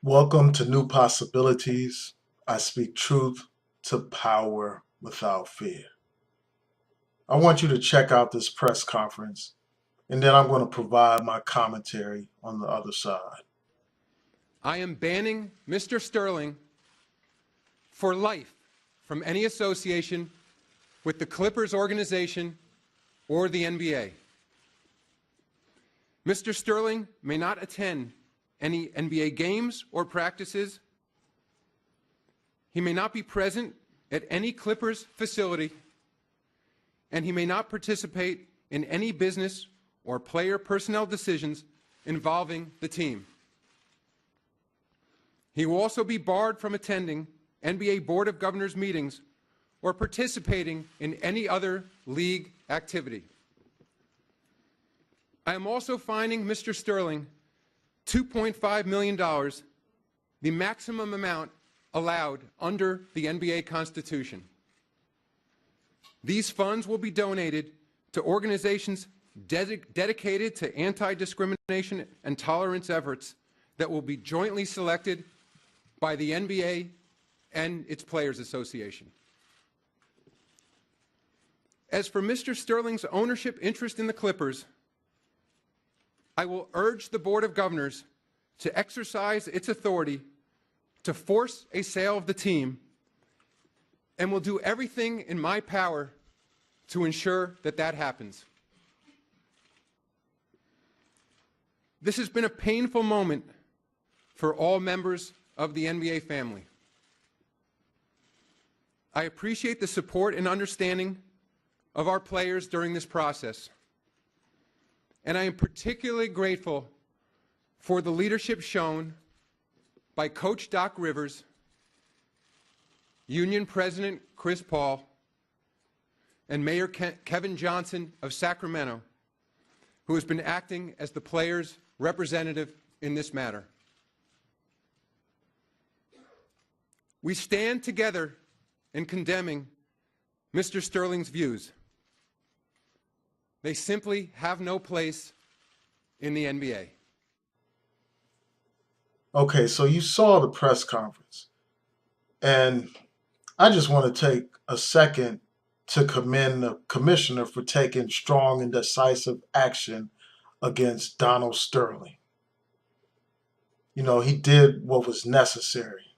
Welcome to New Possibilities. I speak truth to power without fear. I want you to check out this press conference, and then I'm going to provide my commentary on the other side. I am banning Mr. Sterling for life from any association with the Clippers organization or the NBA. Mr. Sterling may not attend any NBA games or practices. He may not be present at any Clippers facility, and he may not participate in any business or player personnel decisions involving the team. He will also be barred from attending NBA Board of Governors meetings or participating in any other league activity. I am also fining Mr. Sterling $2.5 million, the maximum amount allowed under the NBA Constitution. These funds will be donated to organizations dedicated to anti-discrimination and tolerance efforts that will be jointly selected by the NBA and its Players Association. As for Mr. Sterling's ownership interest in the Clippers, I will urge the Board of Governors to exercise its authority to force a sale of the team, and will do everything in my power to ensure that that happens. This has been a painful moment for all members of the NBA family. I appreciate the support and understanding of our players during this process. And I am particularly grateful for the leadership shown by Coach Doc Rivers, Union President Chris Paul, and Mayor Kevin Johnson of Sacramento, who has been acting as the players' representative in this matter. We stand together in condemning Mr. Sterling's views. They simply have no place in the NBA. Okay, so you saw the press conference, and I just want to take a second to commend the commissioner for taking strong and decisive action against Donald Sterling. You know, he did what was necessary.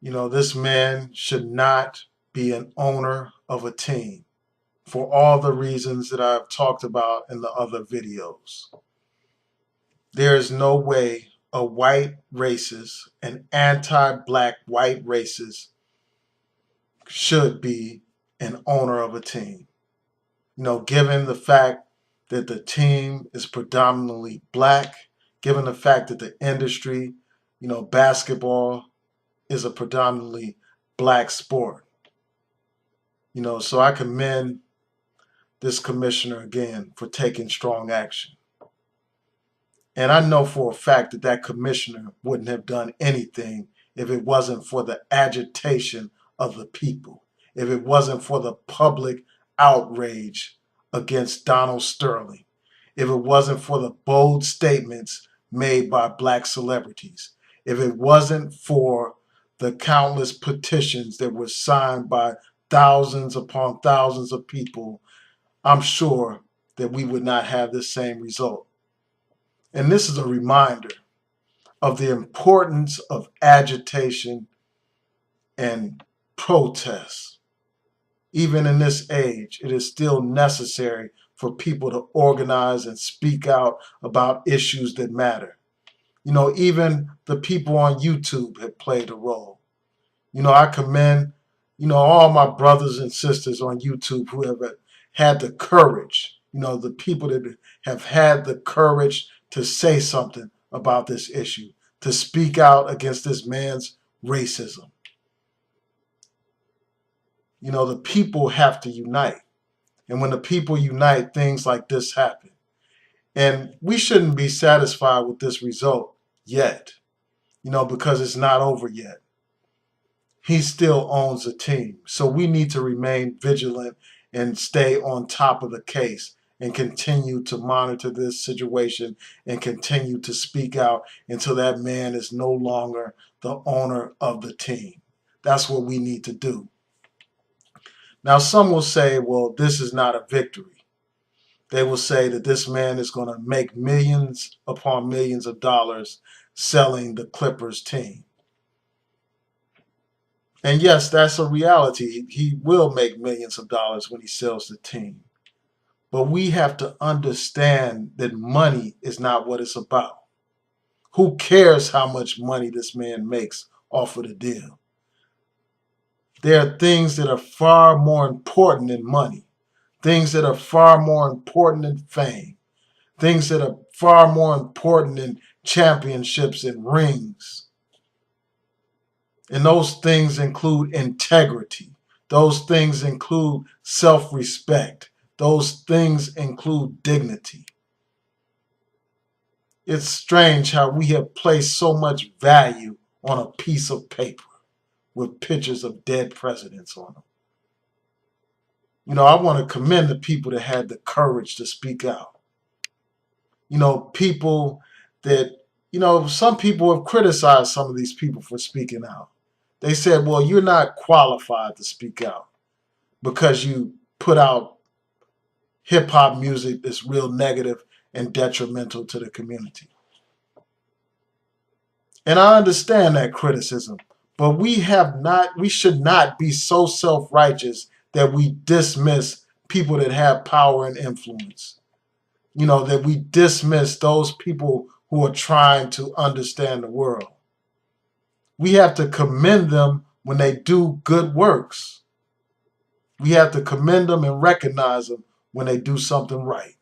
You know, this man should not be an owner of a team for all the reasons that I've talked about in the other videos. There is no way a white racist, an anti-black white racist, should be an owner of a team. You know, given the fact that the team is predominantly black, given the fact that the industry, you know, basketball is a predominantly black sport. You know, so I commend this commissioner again for taking strong action. And I know for a fact that that commissioner wouldn't have done anything if it wasn't for the agitation of the people, if it wasn't for the public outrage against Donald Sterling, if it wasn't for the bold statements made by black celebrities, if it wasn't for the countless petitions that were signed by thousands upon thousands of people, I'm sure that we would not have this same result. And this is a reminder of the importance of agitation and protest. Even in this age, it is still necessary for people to organize and speak out about issues that matter. You know, even the people on YouTube have played a role. You know, I commend, you know, all my brothers and sisters on YouTube who have had the courage, you know, the people that have had the courage to say something about this issue, to speak out against this man's racism. You know, the people have to unite. And when the people unite, things like this happen. And we shouldn't be satisfied with this result yet, you know, because it's not over yet. He still owns a team. So we need to remain vigilant and stay on top of the case and continue to monitor this situation and continue to speak out until that man is no longer the owner of the team. That's what we need to do. Now, some will say, well, this is not a victory. They will say that this man is going to make millions upon millions of dollars selling the Clippers team. And yes, that's a reality. He will make millions of dollars when he sells the team. But we have to understand that money is not what it's about. Who cares how much money this man makes off of the deal? There are things that are far more important than money, things that are far more important than fame, things that are far more important than championships and rings. And those things include integrity. Those things include self-respect. Those things include dignity. It's strange how we have placed so much value on a piece of paper with pictures of dead presidents on them. You know, I want to commend the people that had the courage to speak out. You know, people that, you know, some people have criticized some of these people for speaking out. They said, well, you're not qualified to speak out because you put out hip-hop music that's real negative and detrimental to the community. And I understand that criticism, but we should not be so self-righteous that we dismiss people that have power and influence. You know, that we dismiss those people who are trying to understand the world. We have to commend them when they do good works. We have to commend them and recognize them when they do something right.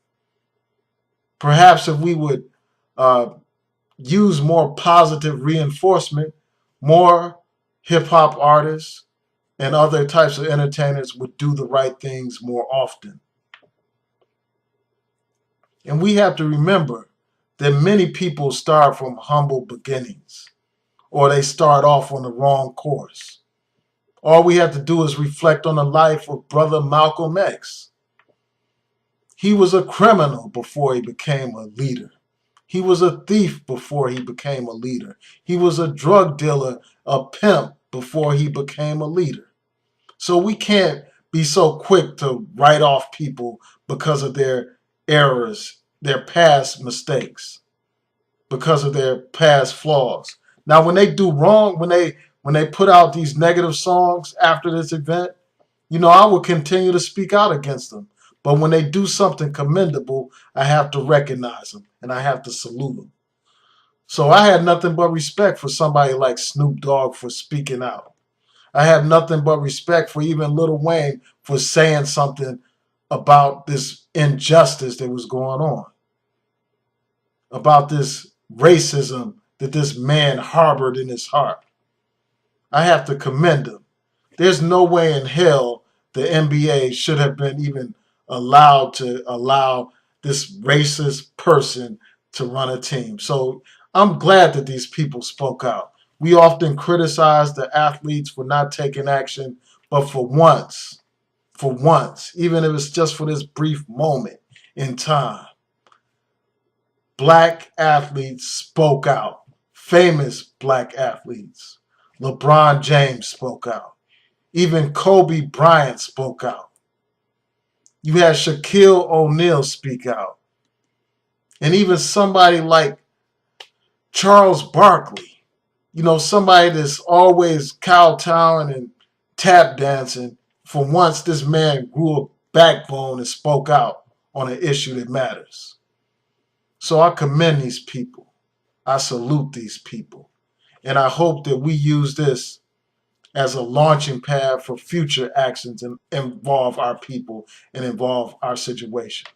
Perhaps if we would use more positive reinforcement, more hip-hop artists and other types of entertainers would do the right things more often. And we have to remember that many people start from humble beginnings, or they start off on the wrong course. All we have to do is reflect on the life of Brother Malcolm X. He was a criminal before he became a leader. He was a thief before he became a leader. He was a drug dealer, a pimp before he became a leader. So we can't be so quick to write off people because of their errors, their past mistakes, because of their past flaws. Now, when they do wrong, when they put out these negative songs after this event, you know, I will continue to speak out against them. But when they do something commendable, I have to recognize them and I have to salute them. So I had nothing but respect for somebody like Snoop Dogg for speaking out. I have nothing but respect for even Lil Wayne for saying something about this injustice that was going on, about this racism that this man harbored in his heart. I have to commend him. There's no way in hell the NBA should have been even allowed to allow this racist person to run a team. So I'm glad that these people spoke out. We often criticize the athletes for not taking action, but for once, even if it's just for this brief moment in time, black athletes spoke out. Famous black athletes. LeBron James spoke out. Even Kobe Bryant spoke out. You had Shaquille O'Neal speak out. And even somebody like Charles Barkley, you know, somebody that's always kowtowing and tap dancing. For once, this man grew a backbone and spoke out on an issue that matters. So I commend these people. I salute these people. And I hope that we use this as a launching pad for future actions and involve our people and involve our situation.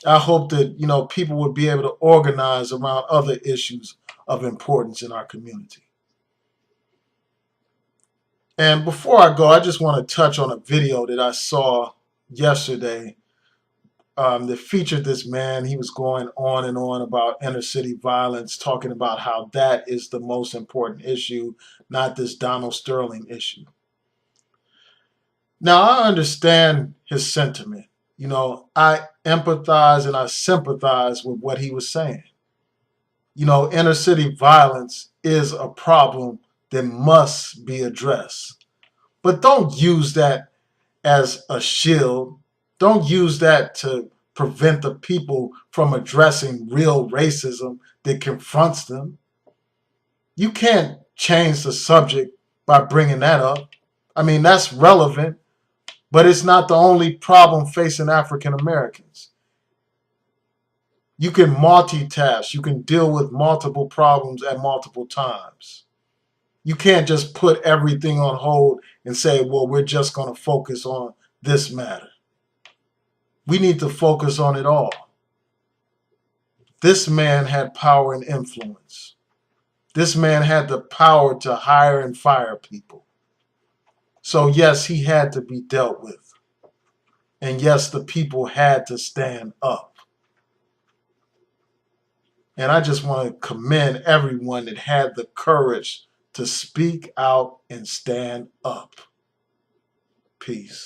I hope that, you know, people would be able to organize around other issues of importance in our community. And before I go, I just want to touch on a video that I saw yesterday that featured this man. He was going on and on about inner city violence, talking about how that is the most important issue, not this Donald Sterling issue. Now, I understand his sentiment. You know, I empathize and I sympathize with what he was saying. You know, inner city violence is a problem that must be addressed. But don't use that as a shield. Don't use that to prevent the people from addressing real racism that confronts them. You can't change the subject by bringing that up. I mean, that's relevant, but it's not the only problem facing African Americans. You can multitask. You can deal with multiple problems at multiple times. You can't just put everything on hold and say, well, we're just going to focus on this matter. We need to focus on it all. This man had power and influence. This man had the power to hire and fire people. So yes, he had to be dealt with. And yes, the people had to stand up. And I just want to commend everyone that had the courage to speak out and stand up. Peace.